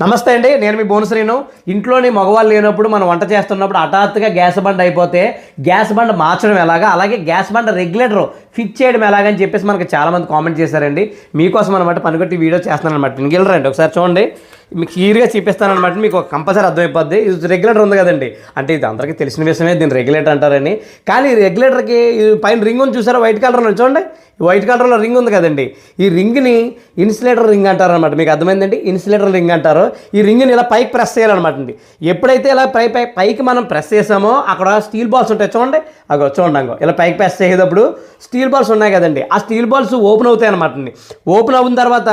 నమస్తే అండి, నేను మీ బోనశ్రీను. ఇంట్లోని మగవాళ్ళు లేనప్పుడు మనం వంట చేస్తున్నప్పుడు హఠాత్తుగా గ్యాస్ బండ అయిపోతే గ్యాస్ బండ మార్చడం ఎలాగా, అలాగే గ్యాస్ బండ రెగ్యులేటర్ ఫిట్ చేయడం ఎలాగని చెప్పేసి మనకు చాలామంది కామెంట్ చేశారండి. మీకోసం అనమాట పనికొట్టి వీడియో చేస్తున్నాను అనమాట. ఇంకెళ్ళరండి ఒకసారి చూడండి, మీకు క్లియర్గా చూపిస్తాను అనమాట. మీకు కంపల్సరీ అర్థమైపోద్ది. ఇది రెగ్యులేటర్ ఉంది కదండి, అంటే ఇది అందరికీ తెలిసిన విషయమే, దీన్ని రెగ్యులేటర్ అంటారని. కానీ ఈ రెగ్యులేటర్కి పైన రింగ్ ఉంది చూసారా, వైట్ కలర్లో చూడండి, వైట్ కలర్లో రింగ్ ఉంది కదండి. ఈ రింగ్ని ఇన్సులేటర్ రింగ్ అంటారు అనమాట. మీకు అర్థమైందండి, ఇన్సులేటర్ రింగ్ అంటారు. ఈ రింగ్ని ఇలా పైకి ప్రెస్ చేయాలన్నమాట అండి. ఎప్పుడైతే ఇలా పైకి మనం ప్రెస్ చేసామో అక్కడ స్టీల్ బాల్స్ ఉంటాయి చూడండి, చూడండి ఇలా పైకి ప్రెస్ చేసేటప్పుడు స్టీల్ బాల్స్ ఉన్నాయి కదండి, ఆ స్టీల్ బాల్స్ ఓపెన్ అవుతాయి అనమాట అండి. ఓపెన్ అయిన తర్వాత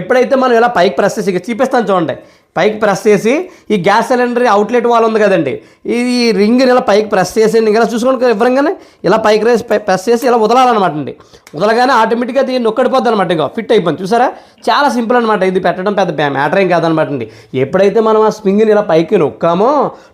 ఎప్పుడైతే మనం ఇలా పైకి ప్రెస్ చేసి చూపిస్తాను చూడండి, పైకి ప్రెస్ చేసి ఈ గ్యాస్ సిలిండర్ అవుట్లెట్ వాల్ ఉంది కదండి, ఈ రింగ్ని ఇలా పైకి ప్రెస్ చేసి ఇలా చూసుకోండి, ఇవ్వగానే ఇలా పైకి ప్రెస్ చేసి ఇలా వదలాలన్నమాట అండి. వదలగానే ఆటోమేటిక్గా అది నొక్కడిపోద్ది అనమాట. ఇంకా ఫిట్ అయిపోయింది చూసారా, చాలా సింపుల్ అనమాట. ఇది పెట్టడం పెద్ద మ్యాటర్ ఏం కాదనమాట అండి. ఎప్పుడైతే మనం ఆ స్ప్రింగ్ని ఇలా పైకి నొక్కామో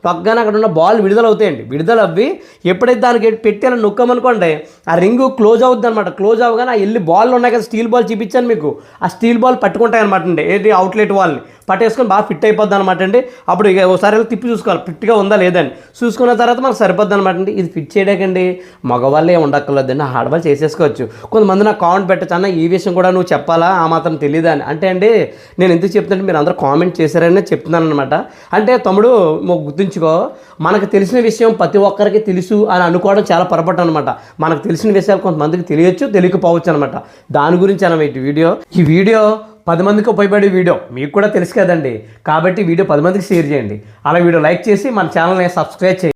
నొక్కగానే అక్కడ ఉన్న బాల్ విడుదల అవుతాయండి. విడుదల అవ్వి ఎప్పుడైతే దానికి పెట్టి అలా నొక్కామనుకోండి ఆ రింగ్ క్లోజ్ అవుద్ది అనమాట. క్లోజ్ అవ్వగానే ఆ ఎల్లి బాల్ ఉన్నాయి కదా, స్టీల్ బాల్ చూపించాను మీకు, ఆ స్టీల్ బాల్ పట్టుకుంటాయి అనమాట అండి. ఏంటి అవుట్లెట్ వాల్ని పట్టేసుకొని బాగా ఫిట్ అయిపోద్ది అనమాట అండి. అప్పుడు ఇక ఒకసారి తిప్పి చూసుకోవాలి ఫిట్గా ఉందా లేదని. చూసుకున్న తర్వాత మనకు సరిపోద్ది అనమాట అండి. ఇది ఫిట్ చేయడానికండి మగవాళ్ళే ఉండక్కర్లేదండి, ఆడవాళ్ళు చేసేసుకోవచ్చు. కొంతమంది నాకు కామెంట్ పెట్టచ్చు, అన్న ఈ విషయం కూడా నువ్వు చెప్పాలా, ఆ మాత్రం తెలియదా అని. అంటే అండి నేను ఎందుకు చెప్తుంటే మీరు అందరూ కామెంట్ చేశారని చెప్తున్నాను అనమాట. అంటే తమ్ముడు గుర్తుంచుకో, మనకు తెలిసిన విషయం ప్రతి ఒక్కరికి తెలుసు అని అనుకోవడం చాలా పొరపాటు అనమాట. మనకు తెలిసిన విషయాలు కొంతమందికి తెలియచ్చు, తెలియకపోవచ్చు అనమాట. దాని గురించి అన్నమాట ఈ వీడియో 10 మందికి ఉపయోగపడే వీడియో. మీకు కూడా తెలుసు కదండి, కాబట్టి వీడియో 10 మందికి షేర్ చేయండి. అలా వీడియో లైక్ చేసి మన ఛానల్ని సబ్స్క్రైబ్ చేయండి.